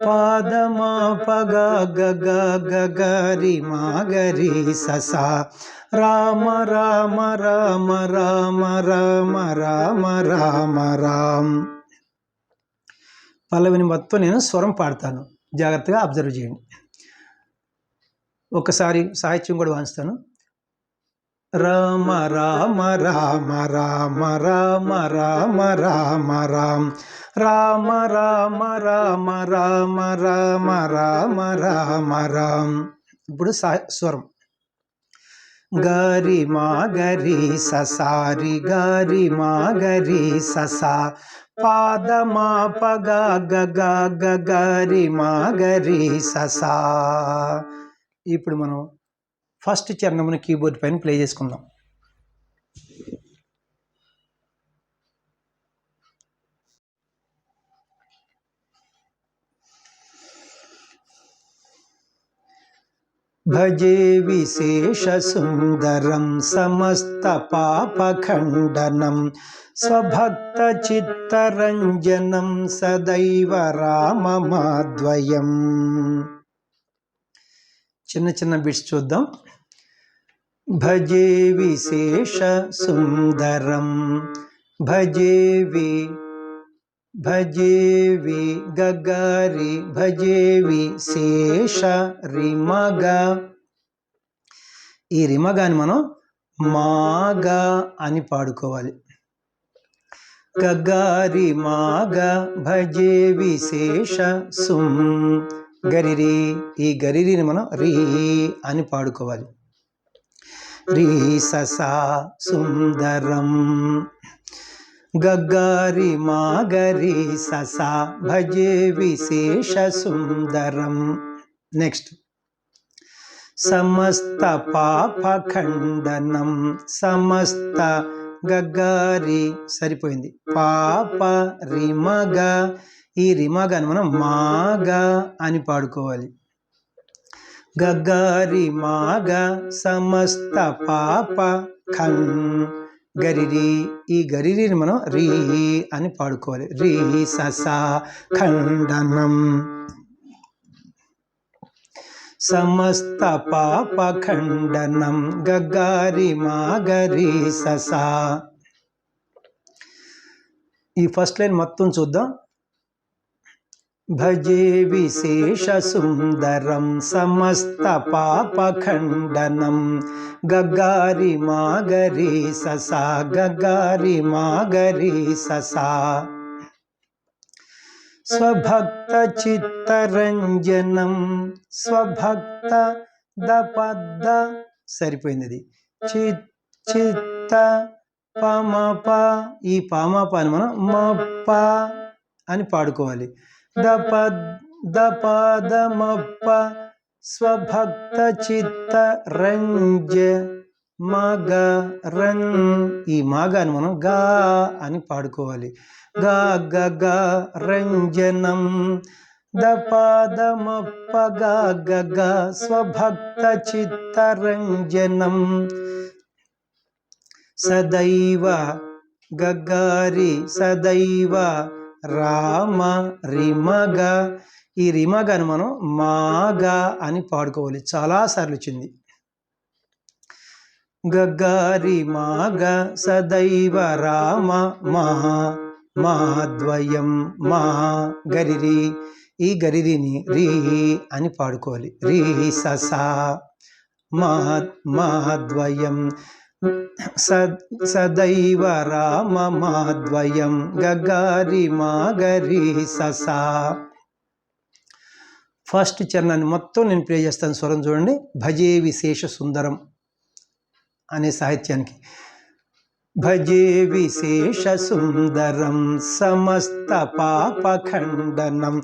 పాదమా పగా Gaga గగరి మాగరి ససా Rama Rama Rama Rama Rama Rama Rama Ram. పల్లవిని మొత్తం నేను స్వరం పాడతాను, జాగ్రత్తగా అబ్జర్వ్ చేయండి. ఒకసారి సాహిత్యం కూడా వాయిస్తాను. రామ రామ రామ రామ రామ రామ రామ రామ్ రామ రామ రామ రామ రామ రామ రామ రామ్. ఇప్పుడు స్వరం గారి మాగరి ససారి గారి మాగరి ససా పాదమా పగా గగా గగరి మాగరి ససా. ఇప్పుడు మనం ఫస్ట్ చరణమును కీబోర్డ్ పైన ప్లే చేసుకుందాం. భజే విశేష సుందరం సమస్త పాపఖండనం స్వభక్త చిత్తరంజనం సదైవ రామమాద్వయం. చిన్న చిన్న బిట్స్ చూద్దాం. భజే విశేష సుందరం భజేవి భజేవి గగరి భజేవి శేష రిమగ. ఈ రిమగాని మనం మాగా అని పాడుకోవాలి. గగారి మాగ భజే విశేష సుం గరిరి. ఈ గరిరిని మనం రీ అని పాడుకోవాలి. రీ ససా సుందరం గగారి మాగరి ససా భజే విశేష సుందరం. నెక్స్ట్ సమస్త పాపఖండనం సమస్త గగారి సరిపోయింది. పాప రిమగా. ఈ రిమగాని మనం మాగా అని పాడుకోవాలి. గగారి మాగా సమస్త పాప ఖం గరిరి. ఈ గరిరిని మనం రీ అని పాడుకోవాలి. రీ ససా ఖండనం సమస్త పాప ఖండనం గగారి మాగరి ససా. ఈ ఫస్ట్ లైన్ మొత్తం చూద్దాం. భజే విశేష సుందరం సమస్త పాపఖండనం గగారి మాగరి ససా గగారి మాగరి ససా స్వభక్త చిత్తరంజనం స్వభక్త దపద్ద సరిపోయింది. చిత్త పమప. ఈ పామప అని మనం మప్ప అని పాడుకోవాలి. దపదమప్ప స్వభక్త చిత్త రంజ మగ రన్. ఈ మాగాని మనం గా అని పాడుకోవాలి. గా గ రంజనం దపదమప్ప గా గ స్వభక్త చిత్త రంజనం సదైవ గగారి సదైవ రామ రిమగ. ఈ రిమగాని మనం మాగా అని పాడుకోవాలి. చాలాసార్లు వచ్చింది. గగారి మాగ సదైవ రామ మా మాద్వయం మా గరిరి. ఈ గరిరిని రీ అని పాడుకోవాలి. రీ ససా మాద్వయం సదైవ రామ మాద్వయం గగారి మాగరి ససా. ఫస్ట్ చరణాన్ని మొత్తం నేను ప్లే చేస్తాను. స్వరం చూడండి. భజే విశేష సుందరం అనే సాహిత్యానికి. భజే విశేష సుందరం సమస్త పాపఖండనం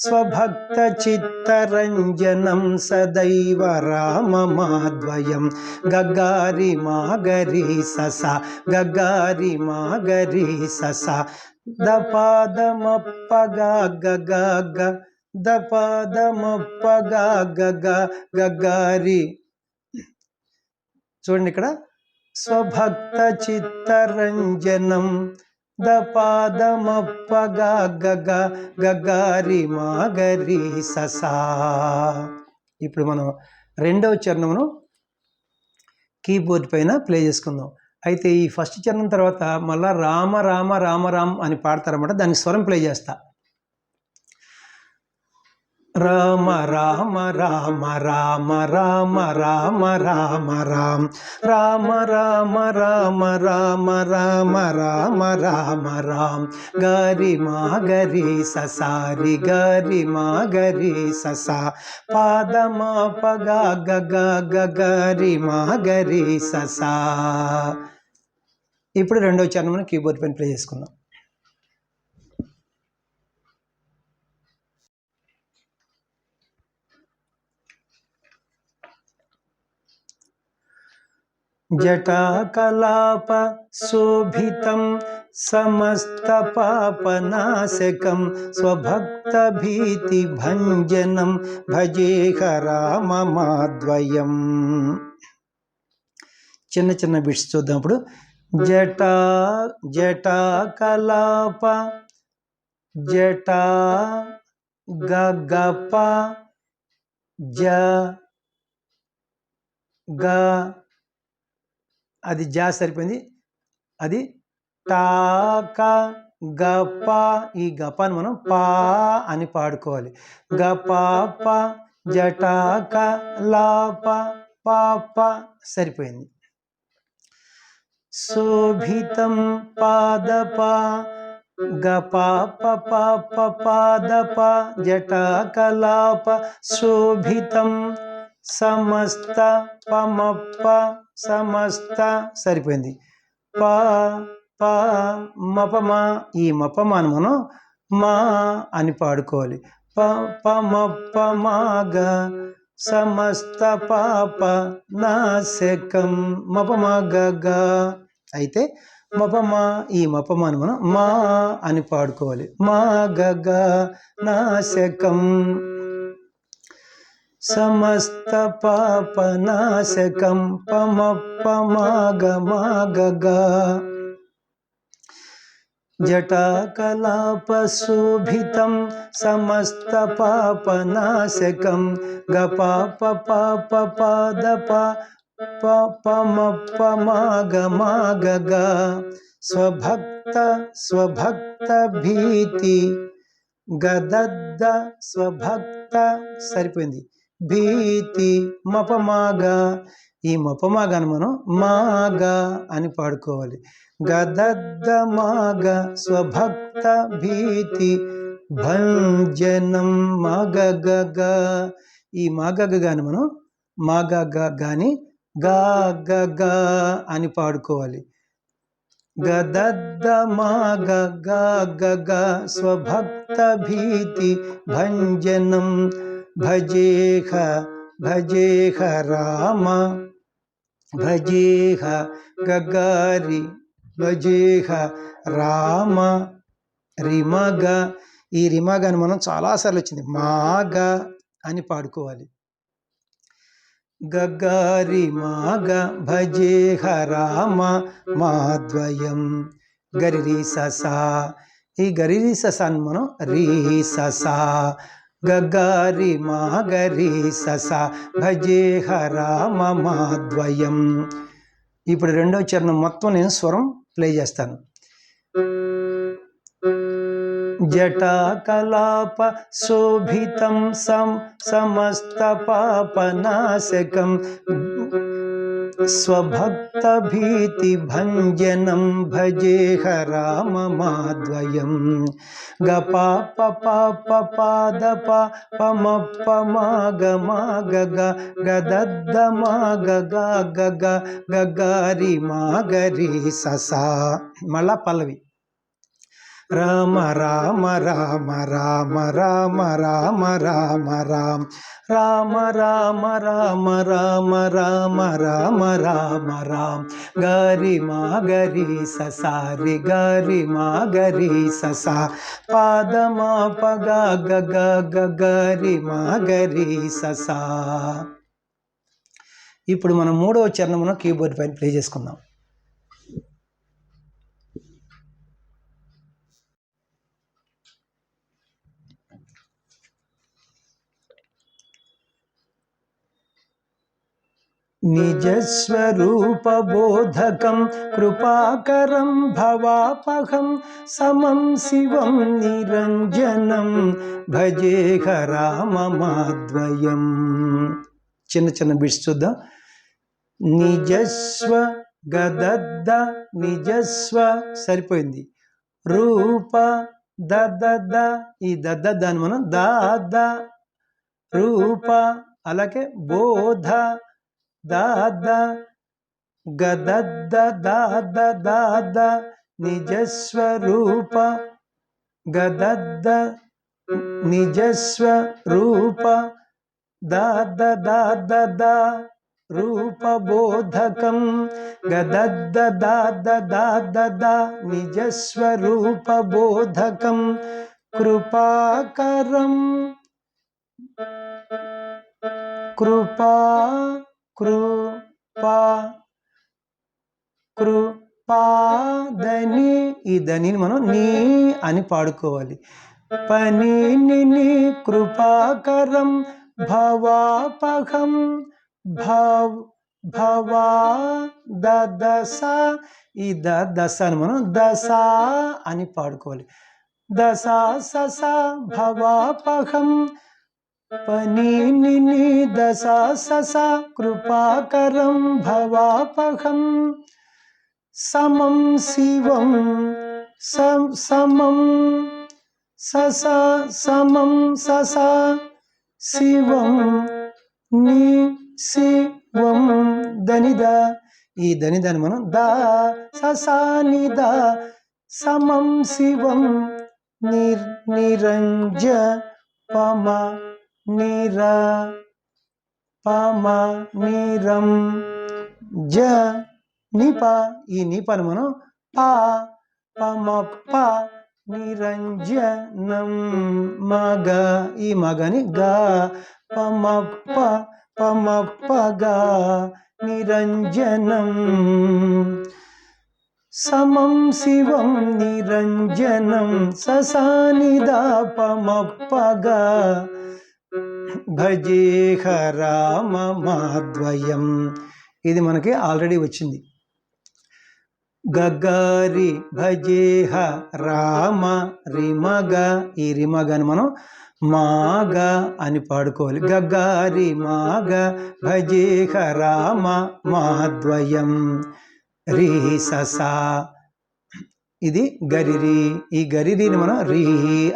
స్వభక్త చిత్తరంజనం సదైవ రామమాద్వయం గగారి మాగరి ససా గగారి మాగరి ససా దపాదమప్ప గగ దపాదమప్ప గగ గగారి. చూడండి ఇక్కడ స్వభక్త చిత్తరంజనం దపాదమప్ప గగ గగారి మాగరి ససా. ఇప్పుడు మనం రెండవ చరణమును కీబోర్డ్ పైన ప్లే చేసుకుందాం. అయితే ఈ ఫస్ట్ చరణం తర్వాత మళ్ళా రామ రామ రామ రామ్ అని పాడతారన్నమాట. దానికి స్వరం ప్లే చేస్తా. రామ రామ రామ రామ రామ రామ రామ రామ రామ రామ రామ రామ రామ రామ రామ రామ గరి మా గరి ససారి గరి మా గరి ససా పాదమా పగ గగ గరి మా గరి ససా. ఇప్పుడు రెండవ చరణం కీబోర్డ్ పైన ప్లే చేసుకుందాం. జటాకలాప శోభితం సమస్త పాపనాశకం స్వభక్త భీతి భంజనం భజేహ రామ మాద్వయం. చిన్న చిన్న బిట్స్ చూద్దాం. ఇప్పుడు జటాకలాప జటా గగప జ గ అది జా సరిపోయింది. అది టాక గప ఈ గపాన్ని మనం పా అని పాడుకోవాలి. గపాప జటాక లాప పాప సరిపోయింది. శోభితం పాదప గపాప పాప పాదప జటాకలాప శోభితం సమస్త పమప్ప సమస్త సరిపోయింది. ప ప మపమా ఈ మపమాను మనం మా అని పాడుకోవాలి. ప పమప్ప మాగ సమస్త పాప నాశకం మపమా గగ. అయితే మపమా ఈ మపమాను మనం మా అని పాడుకోవాలి. మా గగ నాశకం సమస్త పాపనాశకం పమప్ప మాగ మాగ. జటాకలాప శోభితం సమస్త పాపనాశకం గపాప పాప పాదప పమప్ప మాగ మాగ. స్వభక్త స్వభక్త భీతి గదద్ద స్వభక్త సరిపోయింది. భీతి మపమాగా ఈ మపమాగాను మనం మాగా అని పాడుకోవాలి. గదద్ద మాగ స్వభక్త భీతి భంజనం మగగ. ఈ మాగగాని మనం మాగగ గాని గగ అని పాడుకోవాలి. గదద్ద మాగ గగ స్వభక్త భీతి భంజనం భజేహ భజేహ రామ భజేహ గగారి భజేహ రామ. రిమగ ఈ రిమగాని మనం చాలాసార్లు వచ్చింది. మాగ అని పాడుకోవాలి. గగారి మాగ భజేహ రామ మాద్వయం గరి ససా. ఈ గరి ససాన్ని మనం రీ ససా గగారి మాగరి ససా భజేహ రామ మాద్వయం. ఇప్పుడు రెండవ చరణం మొత్తం నేను స్వరం ప్లే చేస్తాను. జటాకలాప శోభితం సమస్త పాపనాశకం స్వభక్త భీతి భంజనం భజేహ రామ మాద్వయం. గపాప పాప పాదప పమప్ప మాగ మాగ గదద్ద మాగ గగ గగారి మాగరి ససా. మళ్ళా పల్లవి. రామ రామ రామ రామ రామ రామ రామ రామ రామ రామ రామ రామ రామ రామ రామ రామ గరి మా గరి ససారి గరి మా గరి ససా పాదమా పగ గగ గరి మా గరి ససా. ఇప్పుడు మనం మూడవ చరణమును కీబోర్డ్ పైన ప్లే చేసుకుందాం. నిజస్వరూపబోధకం కృపాకరం భవాపహం సమం శివం నిరంజనం భజేహ రామమాద్వయం. చిన్న చిన్న బిట్స్ చూద్దాం. నిజస్వ గదద్ద నిజస్వ సరిపోయింది. రూప దద ఈ దాన్ని మనం దాద రూప. అలాగే బోధ దాద గదద్ద దాద దాద నిజస్వరూప గదద్ద నిజస్వరూప దాద దాద దా రూపబోధకం గదద్ద దాద దాద దా నిజస్వరూపబోధకం కృపాకరం కృపా కృపా కృపాదని ఈ దని మనం నీ అని పాడుకోవాలి. పని ని కృపాకరం భవాపహం భవా దశ ఈ దశ అని మనం దశ అని పాడుకోవాలి. దశ సస భవాపహం పని ని దశ సస కృపాకరం భవాపహం సమం శివం సమం సస సమం సస శివం ని శివం దనిద ఈ దనిదాన్ని మనం దా ససానిద సమం శివం నిరంజ పమ నిర పమ నిరం జ నిప ఈ నిపను మనం పా పమ ప నిరంజనం మగ ఈ మగని గా పమప్ప పమప్పగా నిరంజనం సమం శివం నిరంజనం ససానిదా పమప్పగా భజేహ రామమాద్వయం. ఇది మనకి ఆల్రెడీ వచ్చింది. గగారి భజేహ రామ రిమగ ఈ రిమగని మనం మాగ అని పాడుకోవాలి. గగారి మాగ భజేహ రామ మాద్వయం రీ ససా ఇది గరిరి ఈ గరిరిని మనం రీ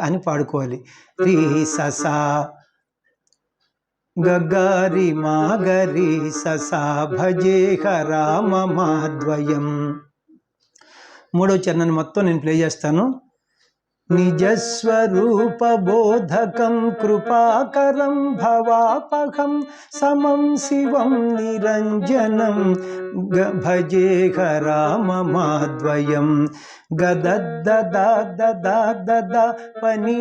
అని పాడుకోవాలి. రీ ససా గగారి మాగరి ససా భజేహ రామ మాద్వయం. మూడో చరణాన్ని మొత్తం నేను ప్లే చేస్తాను. నిజస్వరూపబోధకం కృపాకరం భవాపహం సమం శివం నిరంజనం భజేహ రామమాద్వయం గదద్ద దాద దాద దా పని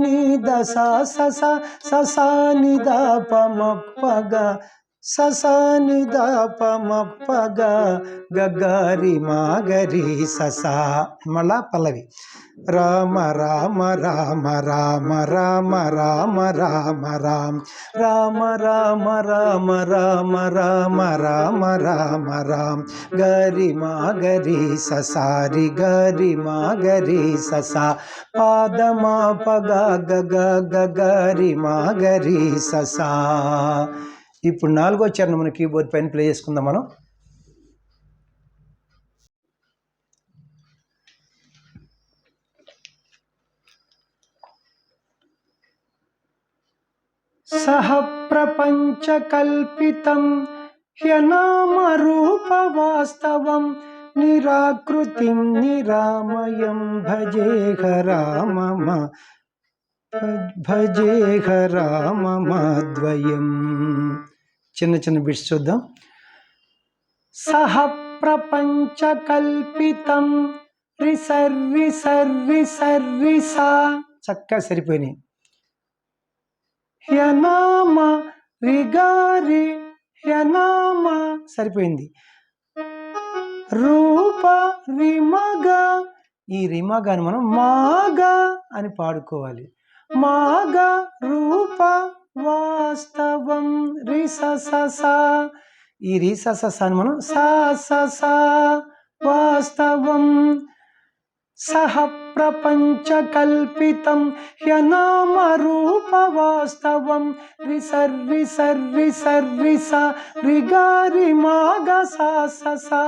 ని దశ సస ససానిదా పమప్పగా ససానిదా పమప్పగా గగారి మాగరి ససా. మళ్ళా పల్లవి. రామ రామ రామ రామ రామ రామ రామ రామ రామ రామ రామ రామ రామ రామ రామ రామ గరి మాగరి ససారి గరి మాగరి ససా పాదమా పగా గగ గగరి మాగరి ససా. ఇప్పుడు నాలుగో చరణం మన కీబోర్డ్ పైన ప్లే చేసుకుందాం మనం. సహ ప్రపంచ కల్పితం హ్యనామరూపవాస్తవం నిరాకృతిం నిరామయం భజేహ రామమ భజేహ రామమాద్వయం. చిన్న చిన్న బిట్స్ చూద్దాం. సహ ప్రపంచ కల్పితం రిసర్రి సర్రి సర్రి సా చక్కగా సరిపోయినాయి. హ్యనామ రిగారి హ్యనామ సరిపోయింది. రూప రిమగ ఈ రిమగాని మనం మాగా అని పాడుకోవాలి. మాగ రూప వాస్తవం రిసస ఈ రీ స స అని మనం సా స సా వాస్తవం సహ ప్రపంచ కల్పితం హ్యనామ రూప వాస్తవం రి సర్రి సర్రి సర్రి స రి గారి మాగ సా స సా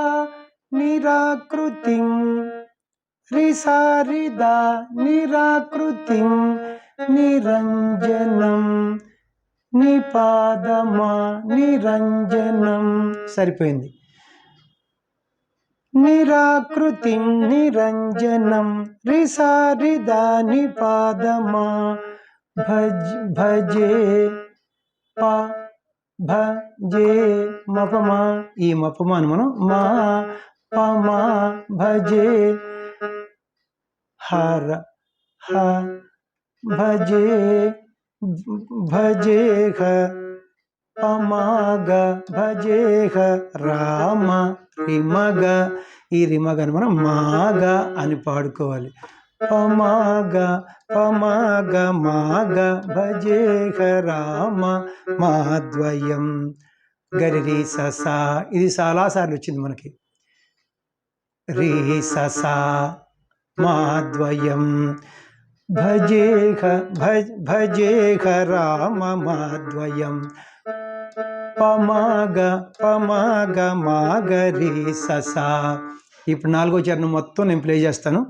నిరాకృతిం రి సారి దా నిరాకృతిం నిరంజనం నిపాదమా నిరంజనం. సరిపోయింది. నిరాకృతిం నిరంజనం రి సారి దా నిపాదమా భజే ప భజే మపమా. ఈ మపమాను మనం మా పమా భజే హర హ భజే భజేహ పమాగ భజేహ రామ రిమగ. ఈ రిమగని మనం మాగ అని పాడుకోవాలి. పమాగ పమాగ మాగ భజేహ రామ మాద్వయం గరి ససా. ఇది చాలాసార్లు వచ్చింది మనకి. రీ ససా మాద్వయం భజేహ భజేహ రామ మాద్వయం పమాగ పమాగ మాగరి ససా. ఇప్పుడు 4వ చరణం మొత్తం నేను ప్లే చేస్తాను.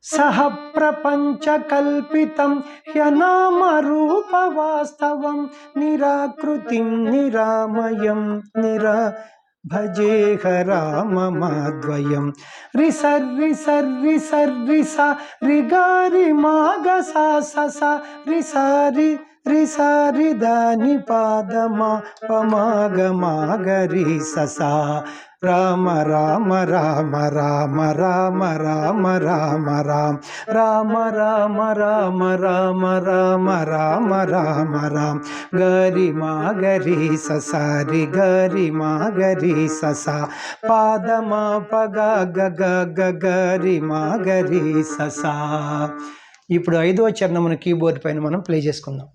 సహ ప్రపంచ కల్పితం హ్యనామ రూప వాస్తవం నిరాకృతిం నిరామయం భజేహ రామ మాద్వయం రి సర్రి సర్రి సర్రి స రి గారి మాగ సా స స రి సారి రి సారి దా నిపాదమా పమాగ మాగరి ససా. రామ రామ రామ రామ రామ రామ రామ రామ రామ రామ రామ రామ రామ రామ రామ రామ గరి మాగరి ససారి గరి మాగరి ససా పాదమా పగ గగ గరి మాగరి ససా. ఇప్పుడు 5వ చరణమును కీబోర్డ్ పైన మనం ప్లే చేసుకుందాం.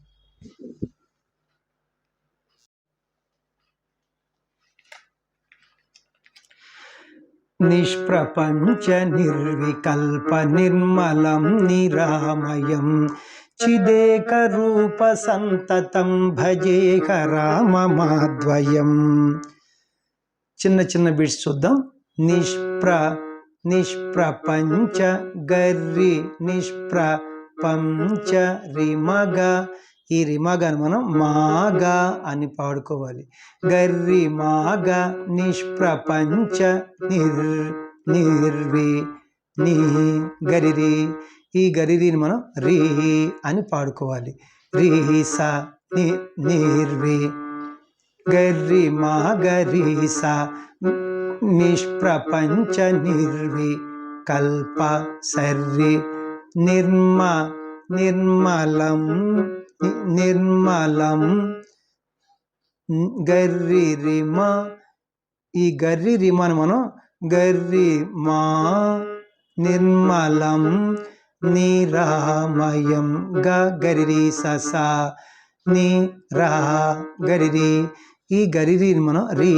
నిష్ప్రపంచ నిర్వికల్ప నిర్మలం నిరామయం చిదేక రూప సంతతం భజేహ రామ మాద్వయం. చిన్న చిన్న బిట్స్ చూద్దాం. నిష్ప్రపంచ గర్రి నిష్ప్రపంచ రిమగ. ఈ రిమగను మనం మాగ అని పాడుకోవాలి. గర్రి మాగ నిష్ప్రపంచ నిర్వి నీ గరిరి. ఈ గరిరిని మనం రీ అని పాడుకోవాలి. రీ స నిర్వి గర్రి మాగరి స నిష్ప్రపంచ నిర్వి కల్ప సర్రి నిర్మలం నిర్మలం గర్రి రిమ. ఈ గర్రి రిమను మనం గర్రి మా నిర్మలం నిరామయం గరిరి ససా ని రా గరిరి. ఈ గరిరిని మనం రీ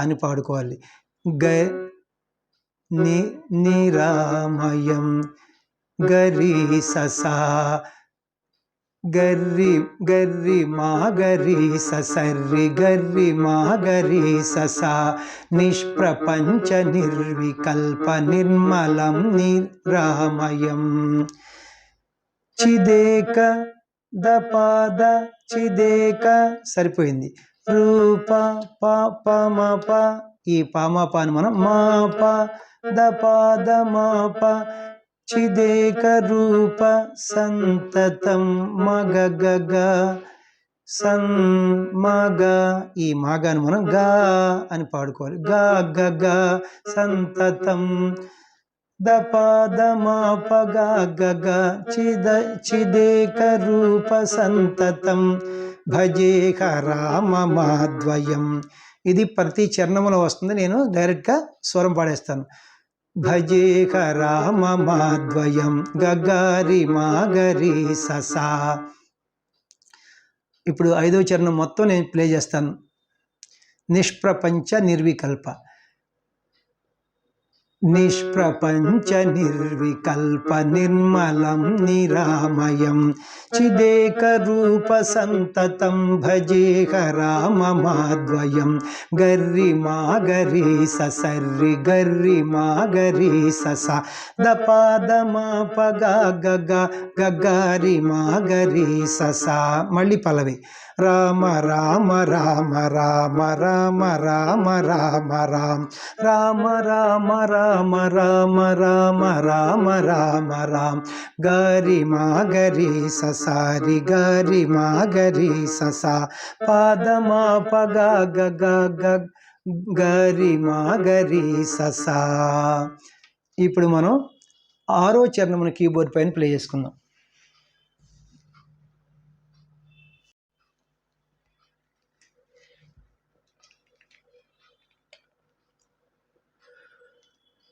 అని పాడుకోవాలి. నిరామయం గరి ససా గర్రి గర్రి మాగరి సర్రి గర్రి మాగరి ససా నిష్ప్రపంచ నిర్వికల్ప నిర్మలం నిరామయం చిదేక దపాద చిదేక. సరిపోయింది. రూప పమప. ఈ పామపాని మనం మాప దపాద మాప చిదేక రూప సంతతం మగ గగ సన్ మగ. ఈ మాగాను మనం గా అని పాడుకోవాలి. గా గగ సంతతం దపాద మాప గా గగ చిదేక రూప సంతతం భజేహ రామ మాద్వయం. ఇది ప్రతి చరణంలో వస్తుంది. నేను డైరెక్ట్గా స్వరం పాడేస్తాను. భజేహ రామ మాద్వయం గగారి మాగరి ససా. ఇప్పుడు 5వ చరణం మొత్తం నేను ప్లే చేస్తాను. నిష్ప్రపంచ నిర్వికల్ప. నిష్ప్రపంచ నిర్వికల్ప నిర్మలం నిరామయం చిదేక రూప సంతతం భజేహ రామమాద్వయం. గర్రి మా గరి సర్రి గర్రి మా గరి స దపాదమా పగా గగ గగారి మా గరి స. మళ్ళీ పల్లవి. రామ రామ రామ రామ రామ రామ రామ రామ రామ రామ రామ రామ రామ రామ రామ రామ. గరి మా గరి సరి గరి మా గరి స పాదమా పగా గగ గరి మా గరి స. ఇప్పుడు మనం 6వ చరణమును కీబోర్డ్ పైన ప్లే చేసుకుందాం.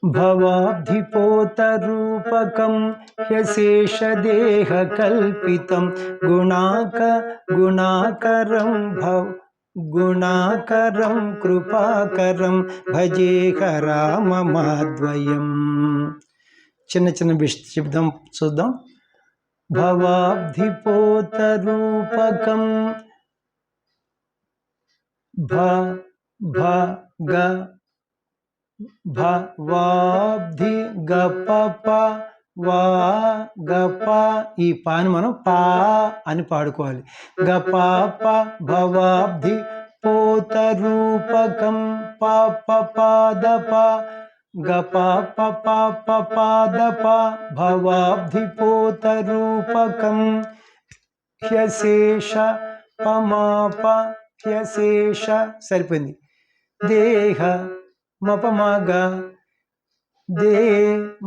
భవాబ్ధిపోతరూపకం హ్యశేషదేహ కల్పితం గుణాకరం గుణాకరం కృపాకరం భజేహ రామమాద్వయం. చిన్న చిన్న శబ్దం చూద్దాం. భవాబ్ధిపోతరూపకం భవాబ్ధి గప వా గప. ఈ పాని మనం పా అని పాడుకోవాలి. గపాప భవాబ్ధి పోతరూపకం పాప పాదప గపాప పాప పాదప భవాబ్ధి పోతరూపకం హ్యశేష పమాప హ్యశేష. సరిపోయింది. దేహ మపమాగా దే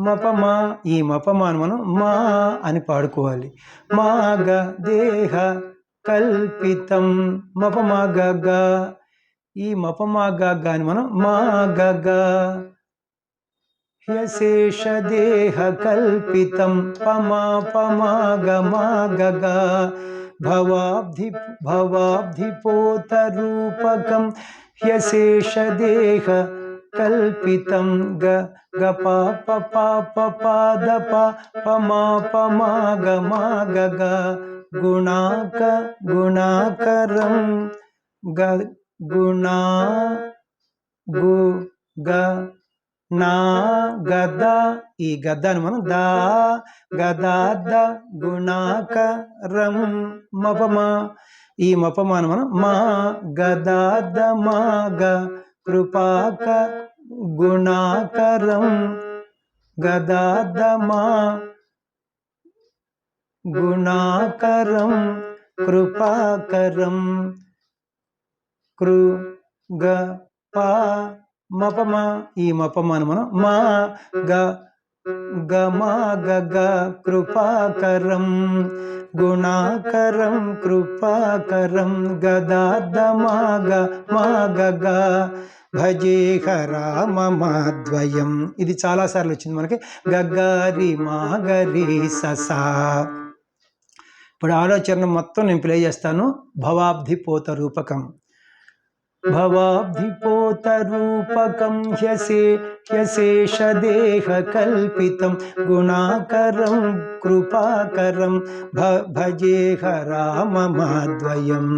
మపమా. ఈ మపమాను మనం మా అని పాడుకోవాలి. మాగ దేహ కల్పితం మపమాగా. ఈ మపమాగా అని మనం మాగ హ్యశేష దేహ కల్పితం పమా పమాగ మాగ. భవాబ్ధిపోతరూపకం హ్యశేషదేహ కల్పితం గపాప పాప పాదప పమా పమాగ మాగ గుణాకరం గుణా నా గద. ఈ గద్దాను మనం దా గదాద గుణాకరం మపమా. ఈ మపమాను మనం మా గదాద మాగ కృపాక గుణాకరం గదాదమా గుణాకరం కృపాకరం పా మపమా. ఈ మపమాను మనం మా గమా గగ కృపాకరం గుణాకరం కృపాకరం గదాదమాగ మాగ భజేహ రామమాద్వయం. ఇది చాలాసార్లు వచ్చింది మనకి. గగారి మాగరి ససా. ఇప్పుడు ఆలోచన మొత్తం నేను ప్లే చేస్తాను. భవాబ్ధిపోత రూపకం. భవాబ్ధిపోతరూపకం హ్యశేషదేహ కల్పితం గుణాకరం కృపాకరం భజేహ రామమాద్వయం.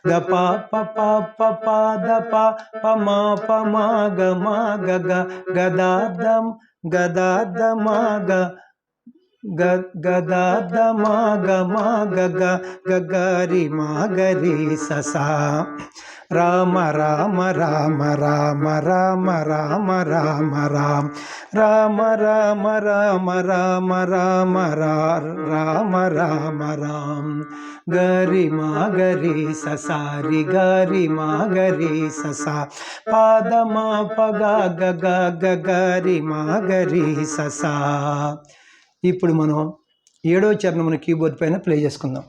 గపాప పాప పాదప పమా పమాగ మాగ గదాదమాగ గదాదమాగ మాగ గగారి మాగరి ససా. రామ రామ రామ రామ రామ రామ రామ రామ రామ రామ రామ రామ రామ రామ రామ రామ. గరి మాగరి ససారి గరి మాగరి ససా పాదమా పగా గరి మాగరి ససా. ఇప్పుడు మనం 7వ చరణమును కీబోర్డ్ పైన ప్లే చేసుకుందాం.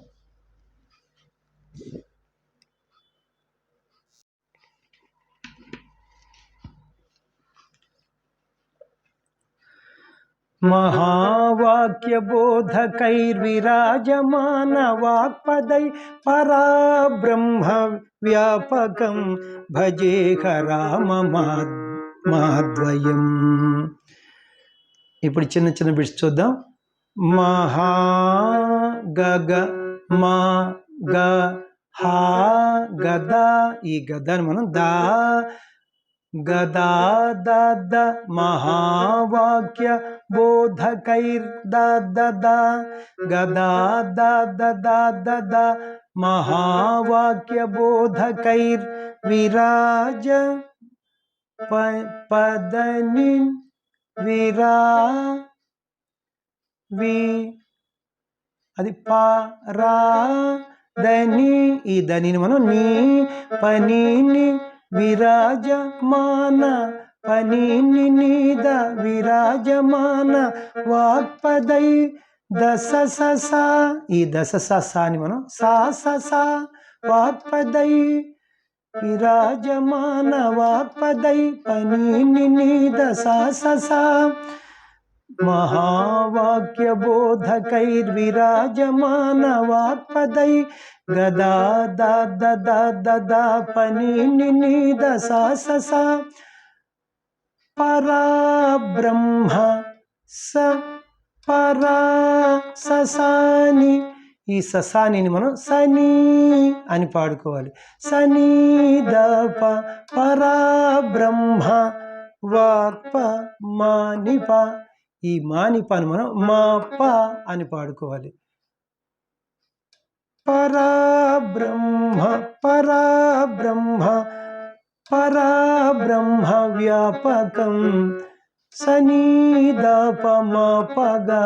महावाक्यबोधकैर्विराजमान वाक्पदै पराब्रह्म व्यापकं భజేహ రామమాద్వయం. ఇప్పుడు చిన్న చిన్న బిట్స్ చూద్దాం. మహా గగ మా గ హా గద, ఈ గదాన్ని మనం దా గదా ద మహావాక్య బోధకైర్ ద గదా ద మహావాక్య బోధకైర్ విరాజ పదని విరా వి అది పారా దని, ఈ దని మనం నీ పనిని విరాజమాన పనిని నీద విరాజమాన వాక్పదై దశ సస, ఈ దశ ససాని మనం సా సస వాక్పదై విరాజమాన వాక్పదై పనిని నీద సా సస महावाक्यबोधकैर्विराजमान वाक्पदै गदा दा पनिनि नीद सा ससा पराब्रह्म स परा ससानि, ఈ ససానిని మనం సనీ అని పాడుకోవాలి. సనీ దప పరాబ్రహ్మ వాక్ప మానిప, ఈ మానిపాని మనం మా ప అని పాడుకోవాలి. పరాబ్రహ్మ పరాబ్రహ్మ పరాబ్రహ్మ వ్యాపకం సనీదప మా పగా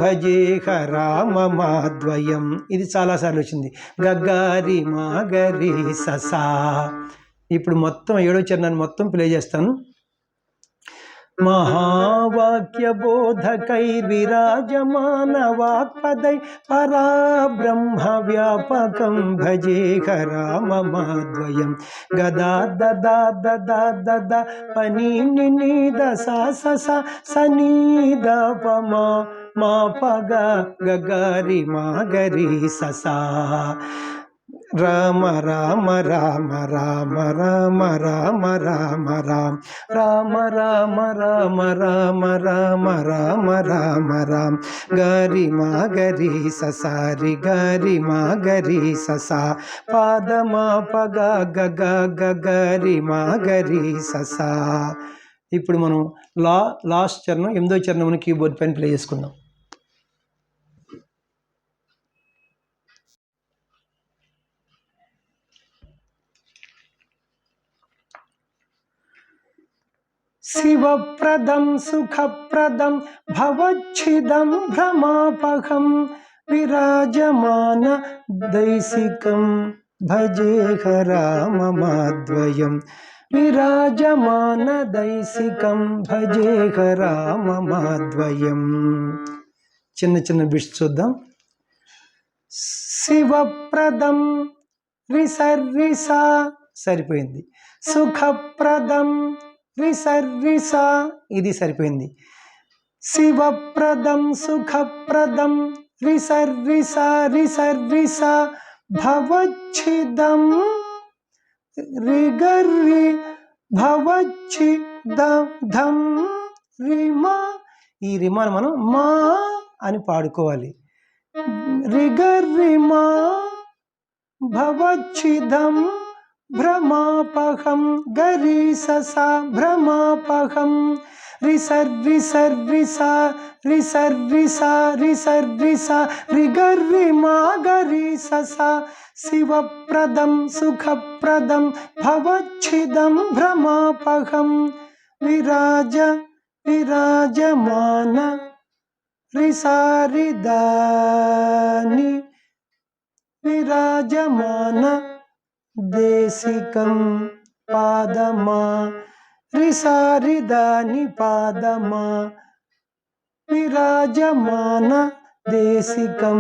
భజేహ రామమాద్వయం. ఇది చాలాసార్లు వచ్చింది. గగ్గారి మాగరి ససా. ఇప్పుడు మొత్తం 7వ చరణాన్ని మొత్తం ప్లే చేస్తాను. महावाक्यबोधकैर्विराजमान वाक्पदै पराब्रह्म व्यापकं भजेह राममाद्वयं गदा ददा पनिनि नीद सा ससा सनीद पमा मा पगा गगारि मागरि ससा राम राम राम राम राम राम राम राम राम राम राम राम राम राम राम राम गरि मा गरि ससा रि गरि मा गरि ससा पाद मा पग गग गरि मा गरि ససా. ఇప్పుడు మనం లాస్ట్ చరణం 8వ చరణం కీబోర్డ్ పైన ప్లే చేసుకుందాం. శివప్రదం సుఖప్రదం భవచ్ఛిదం భ్రమాపహం విరాజమాన దైసికం భజేహ రామమాద్వయం విరాజమాన దైసికం భజేహ రామమాద్వయం. చిన్న చిన్న బిట్స్ చూద్దాం. శివప్రదం రిసర్రిసా సరిపోయింది. సుఖప్రదం రిసర్రిసా ఇది సరిపోయింది. శివప్రదం సుఖప్రదం రిసర్రిసా రిసర్రిసా భవచ్ఛిదం రిగర్రి భవచ్ఛిదం రిమా, ఈ రిమాను మనం మా అని పాడుకోవాలి. రిగర్రిమా భవచ్ఛిదం భ్రమాపహం గరి ససా భ్రమాపహం రిసర్రిసర్రిసా రిసర్రిసా రిసర్రిసా రిగర్రి మా గరి ససా శివప్రదం సుఖప్రదం భవచ్ఛిదం భ్రమాపహం విరాజమాన రిసారిదాని విరాజమాన దేశికం పాదమా రిసారిదాని పాదమా విరాజమాన దేశికం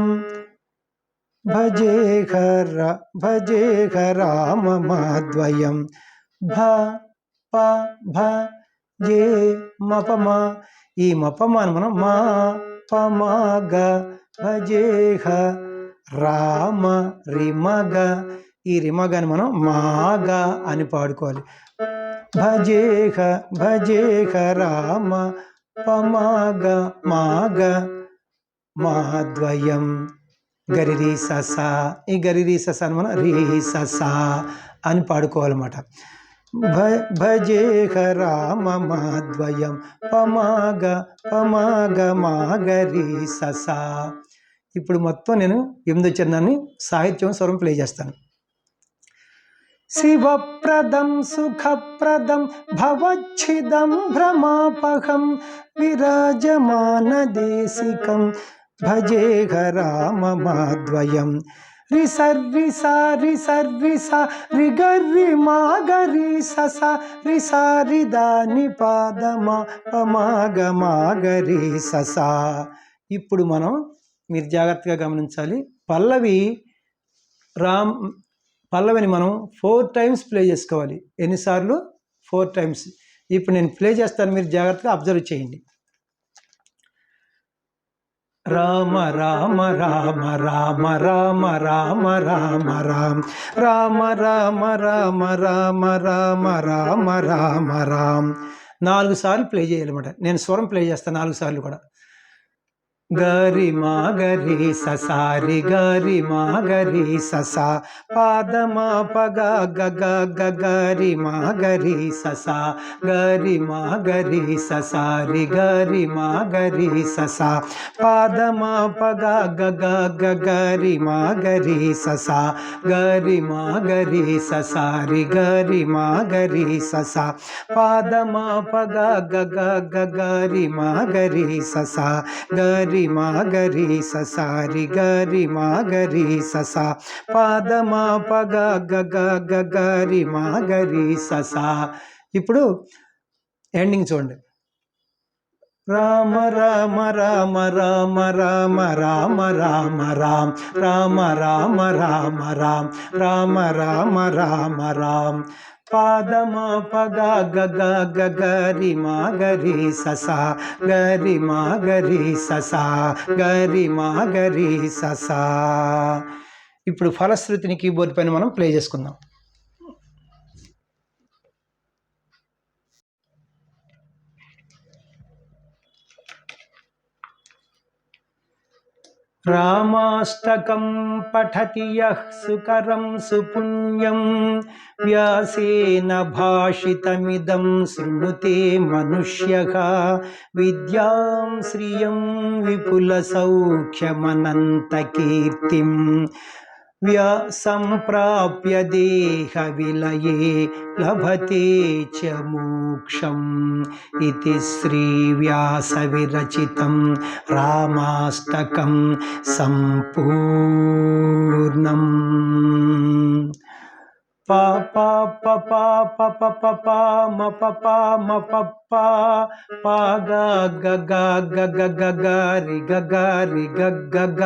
భజేహ రామమాద్వయం భ జే మపమ, ఈ మపమాను మనం మా పమగ భజేహ రామ రిమగ, ఈ రిమగని మనం మాగ అని పాడుకోవాలి. భజేహ భజేహ రామ పమగ మాగ మాద్వయం గరిరీ సస, ఈ గరిరీ సస అని మనం రీ సస అని పాడుకోవాలన్నమాట. భజేహ రామ మాద్వయం పమగ పమగ మాగరీ సస. ఇప్పుడు మొత్తం నేను 8వ చరణాన్ని సాహిత్యం స్వరం ప్లే చేస్తాను. శివప్రదం సుఖప్రదం భవచ్ఛిదం భ్రమాపహం విరాజమానదేశికం భజేహ రామ మాద్వయం. రిసర్రిసా రిసర్రిసా రిగర్రి మాగరి సస రిసారి దాని పాదమా పమాగ మాగరి సస. ఇప్పుడు మీరు జాగ్రత్తగా గమనించాలి. పల్లవిని మనం 4 టైమ్స్ ప్లే చేసుకోవాలి. ఎన్నిసార్లు? 4 టైమ్స్. ఇప్పుడు నేను ప్లే చేస్తాను, మీరు జాగ్రత్తగా అబ్జర్వ్ చేయండి. రామ రామ రామ రామ రామ రామ రామ రామ రామ రామ రామ రామ రామ రామ రామ రామ 4 సార్లు ప్లే చేయాలన్నమాట. నేను స్వరం ప్లే చేస్తాను 4 సార్లు కూడా. గరి మాగరి ససారి గరి మాగరి ససా పాదమా పగ గగ గరి మాగరి ససా గరి మాగరి ససారి గరి మాగరి ససా పాదమా పగ గగ గరి మాగరి ససా గరి మాగరి ససారి గరి మాగరి ససా పాదమా పగ గగ గరి మాగరి ససా గరి మాగరి ససారి గరి మాగరి ససా పాదమా పగ గగ గరి మాగరి ససా. ఇప్పుడు ఎండింగ్ చూడండి. రామ రామ రామ రామ రామ రామ రామ రామ రామ రామ రామ రామ రామ రామ రామ రామ పాదమా పగ గగ గరి మాగరి ససా గరి మాగరి ససా గరి మాగరి ససా. ఇప్పుడు ఫలశ్రుతిని కీబోర్డ్ పైన మనం ప్లే చేసుకుందాం. రామాష్టకం పఠతి యః సుకరం సుపుణ్యం వ్యాసేన భాషితమిదం శృణుతే మనుష్యః విద్యాం శ్రియం విపుల సౌఖ్యమనంతకీర్తిం సంప్రాప్య దేహ విలయే లభతే చ మోక్షం. ఇది శ్రీ వ్యాస విరచితం రామాష్టకం సంపూర్ణం. పా పా ప పా ప ప ప పా మ ప పా మ ప పా పా గ గ గ గ గ గ రి గ గ రి గ గ గ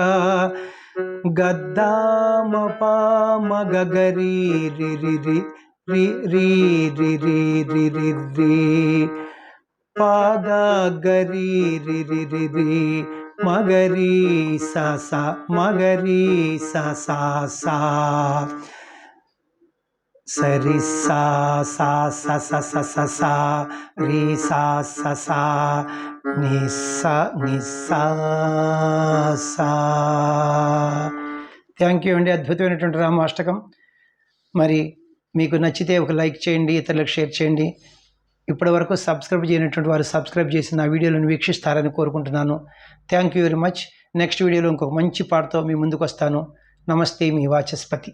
గద్దామ పామ గగరి రి రి రి రి రి రి రి రి రి రి పాగ గరి రి రి రి రి మగరి సా సా మగరి సా సా సా సరి సా సా సా సా సా సా సా రి సా సా సా ని సా ని సా సా. థ్యాంక్ యూ అండి. అద్భుతమైనటువంటి రామాష్టకం. మరి మీకు నచ్చితే ఒక లైక్ చేయండి, ఇతరులకు షేర్ చేయండి. ఇప్పటి వరకు సబ్స్క్రైబ్ చేయనటువంటి వారు సబ్స్క్రైబ్ చేసి నా వీడియోలను వీక్షిస్తారని కోరుకుంటున్నాను. Thank you very much. Next వీడియోలో ఇంకొక మంచి పాటతో మీ ముందుకు వస్తాను. నమస్తే, మీ వాచస్పతి.